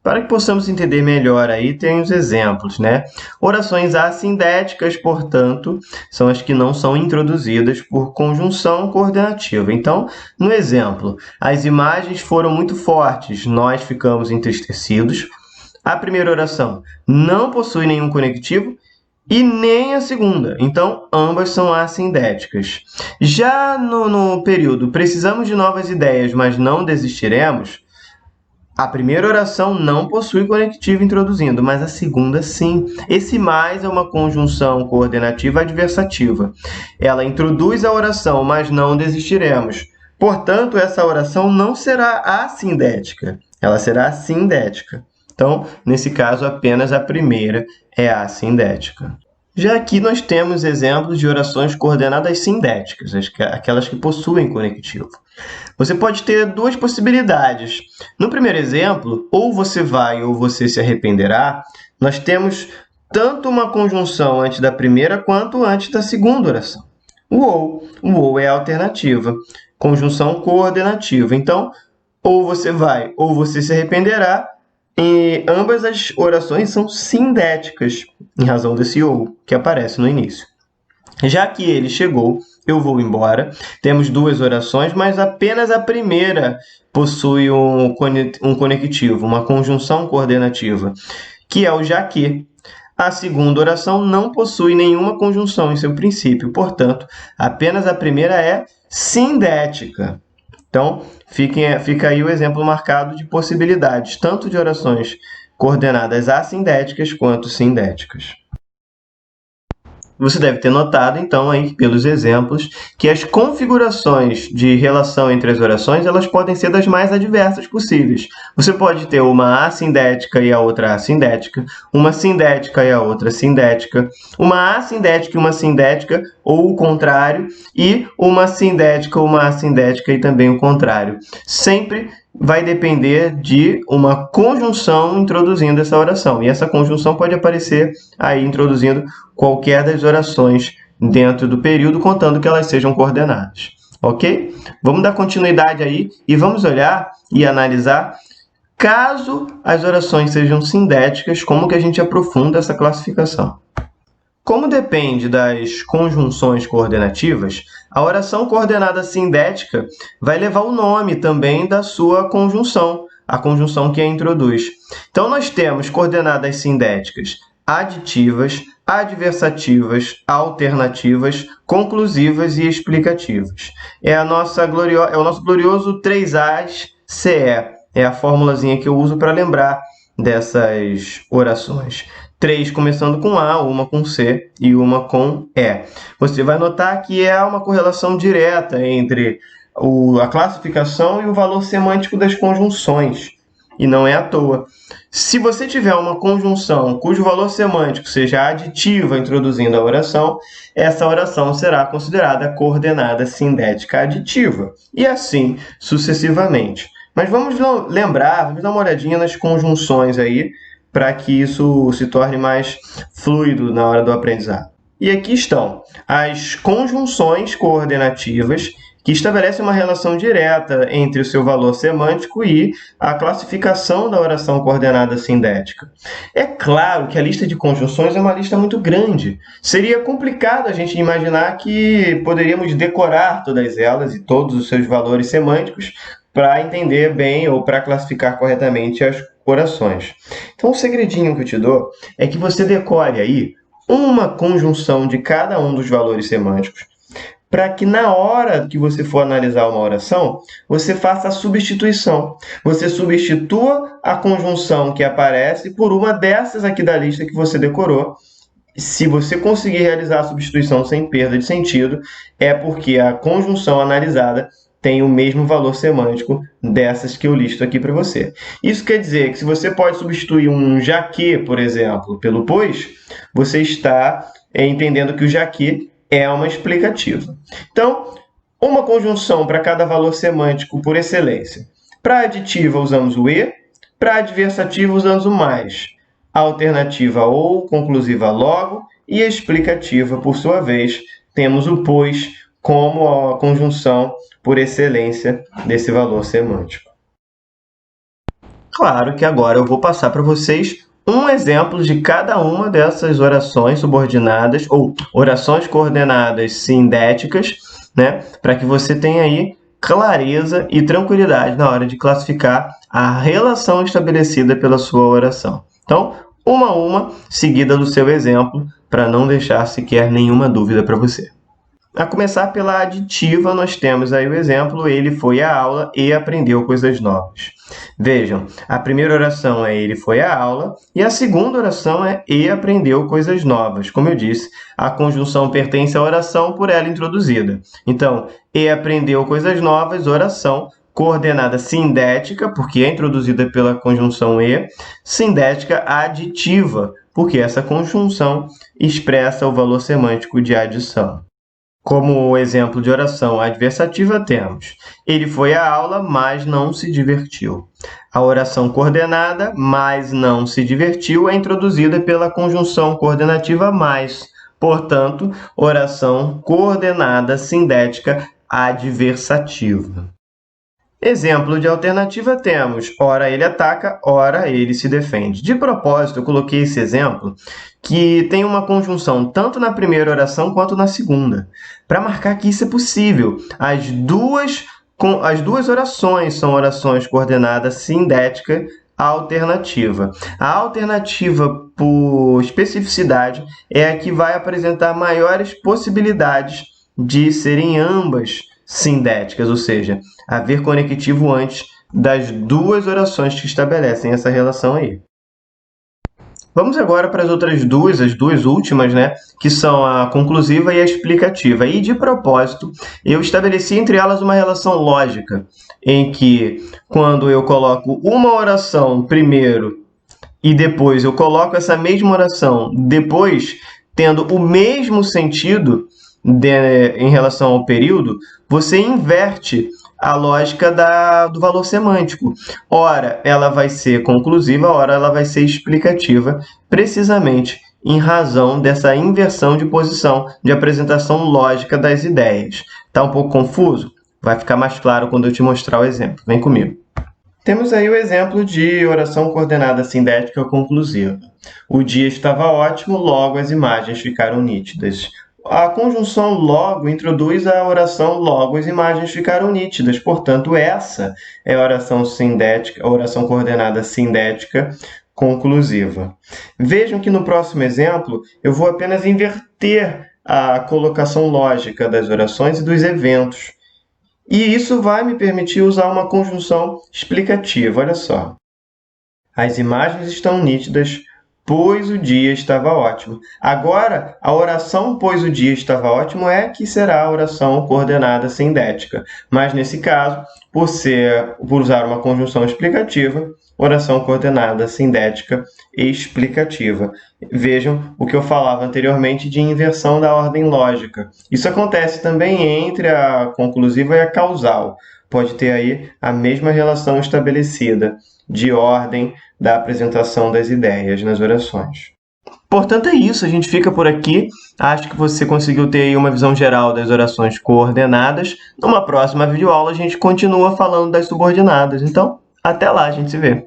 Para que possamos entender melhor aí, tem os exemplos, né? Orações assindéticas, portanto, são as que não são introduzidas por conjunção coordenativa. Então, no exemplo, as imagens foram muito fortes, nós ficamos entristecidos. A primeira oração não possui nenhum conectivo e nem a segunda. Então, ambas são assindéticas. Já no período precisamos de novas ideias, mas não desistiremos, a primeira oração não possui conectivo introduzindo, mas a segunda sim. Esse mais é uma conjunção coordenativa adversativa. Ela introduz a oração, mas não desistiremos. Portanto, essa oração não será assindética, ela será sindética. Então, nesse caso, apenas a primeira é assindética. Já aqui nós temos exemplos de orações coordenadas sindéticas, aquelas que possuem conectivo. Você pode ter duas possibilidades. No primeiro exemplo, ou você vai ou você se arrependerá, nós temos tanto uma conjunção antes da primeira quanto antes da segunda oração. O ou é a alternativa, conjunção coordenativa. Então, ou você vai ou você se arrependerá, e ambas as orações são sindéticas, em razão desse ou que aparece no início. Já que ele chegou, eu vou embora. Temos duas orações, mas apenas a primeira possui um conectivo, uma conjunção coordenativa, que é o já que. A segunda oração não possui nenhuma conjunção em seu princípio, portanto, apenas a primeira é sindética. Então, fica aí o exemplo marcado de possibilidades, tanto de orações coordenadas assindéticas quanto sindéticas. Você deve ter notado, então, aí, pelos exemplos, que as configurações de relação entre as orações elas podem ser das mais adversas possíveis. Você pode ter uma assindética e a outra assindética, uma sindética e a outra sindética, uma assindética e uma sindética, ou o contrário, e uma sindética, uma assindética e também o contrário. Sempre vai depender de uma conjunção introduzindo essa oração. E essa conjunção pode aparecer aí introduzindo qualquer das orações dentro do período, contando que elas sejam coordenadas. Ok? Vamos dar continuidade aí e vamos olhar e analisar, caso as orações sejam sindéticas, como que a gente aprofunda essa classificação. Como depende das conjunções coordenativas, a oração coordenada sindética vai levar o nome também da sua conjunção, a conjunção que a introduz. Então, nós temos coordenadas sindéticas aditivas, adversativas, alternativas, conclusivas e explicativas. É o nosso glorioso 3As-CE. É a formulazinha que eu uso para lembrar dessas orações. 3 começando com A, uma com C e uma com E. Você vai notar que há uma correlação direta entre a classificação e o valor semântico das conjunções, e não é à toa. Se você tiver uma conjunção cujo valor semântico seja aditiva introduzindo a oração, essa oração será considerada coordenada sindética aditiva, e assim sucessivamente. Mas vamos lembrar, vamos dar uma olhadinha nas conjunções aí, para que isso se torne mais fluido na hora do aprendizado. E aqui estão as conjunções coordenativas que estabelecem uma relação direta entre o seu valor semântico e a classificação da oração coordenada sindética. É claro que a lista de conjunções é uma lista muito grande. Seria complicado a gente imaginar que poderíamos decorar todas elas e todos os seus valores semânticos para entender bem ou para classificar corretamente as orações. Então, o segredinho que eu te dou é que você decore aí uma conjunção de cada um dos valores semânticos, para que na hora que você for analisar uma oração, você faça a substituição. Você substitua a conjunção que aparece por uma dessas aqui da lista que você decorou. Se você conseguir realizar a substituição sem perda de sentido, é porque a conjunção analisada tem o mesmo valor semântico dessas que eu listo aqui para você. Isso quer dizer que se você pode substituir um já que, por exemplo, pelo pois, você está entendendo que o já que é uma explicativa. Então, uma conjunção para cada valor semântico por excelência. Para aditiva usamos o e, para adversativa usamos o mais. Alternativa ou, conclusiva logo, e explicativa, por sua vez, temos o pois como a conjunção por excelência desse valor semântico. claro que agora eu vou passar para vocês um exemplo de cada uma dessas orações subordinadas ou orações coordenadas sindéticas, né, para que você tenha aí clareza e tranquilidade na hora de classificar a relação estabelecida pela sua oração. Então, uma a uma, seguida do seu exemplo, para não deixar sequer nenhuma dúvida para você. A começar pela aditiva, nós temos aí o exemplo, ele foi à aula e aprendeu coisas novas. Vejam, a primeira oração é ele foi à aula e a segunda oração é e aprendeu coisas novas. Como eu disse, a conjunção pertence à oração por ela introduzida. Então, e aprendeu coisas novas, oração coordenada sindética, porque é introduzida pela conjunção e, sindética aditiva, porque essa conjunção expressa o valor semântico de adição. Como exemplo de oração adversativa, temos ele foi à aula, mas não se divertiu. A oração coordenada, mas não se divertiu, é introduzida pela conjunção coordenativa mais. Portanto, oração coordenada sindética adversativa. Exemplo de alternativa temos, ora ele ataca, ora ele se defende. De propósito, eu coloquei esse exemplo que tem uma conjunção tanto na primeira oração quanto na segunda, para marcar que isso é possível. As duas orações são orações coordenadas sindética alternativa. A alternativa, por especificidade, é a que vai apresentar maiores possibilidades de serem ambas sindéticas, ou seja, haver conectivo antes das duas orações que estabelecem essa relação aí. Vamos agora para as outras duas, as duas últimas, né, que são a conclusiva e a explicativa. E, de propósito, eu estabeleci entre elas uma relação lógica, em que, quando eu coloco uma oração primeiro e depois eu coloco essa mesma oração depois, tendo o mesmo sentido em relação ao período, você inverte a lógica do valor semântico. Ora, ela vai ser conclusiva, ora, ela vai ser explicativa, precisamente em razão dessa inversão de posição de apresentação lógica das ideias. Está um pouco confuso? Vai ficar mais claro quando eu te mostrar o exemplo. Vem comigo. Temos aí o exemplo de oração coordenada sindética conclusiva. O dia estava ótimo, logo as imagens ficaram nítidas. A conjunção logo introduz a oração logo as imagens ficaram nítidas. Portanto, essa é a oração sindética, a oração coordenada sindética conclusiva. Vejam que no próximo exemplo eu vou apenas inverter a colocação lógica das orações e dos eventos. E isso vai me permitir usar uma conjunção explicativa. Olha só. As imagens estão nítidas, pois o dia estava ótimo. Agora, a oração pois o dia estava ótimo é que será a oração coordenada sindética. Mas, nesse caso, por usar uma conjunção explicativa, oração coordenada sindética explicativa. Vejam o que eu falava anteriormente de inversão da ordem lógica. Isso acontece também entre a conclusiva e a causal. Pode ter aí a mesma relação estabelecida de ordem da apresentação das ideias nas orações. Portanto, é isso. A gente fica por aqui. Acho que você conseguiu ter aí uma visão geral das orações coordenadas. Numa próxima videoaula, a gente continua falando das subordinadas. Então, até lá, a gente se vê.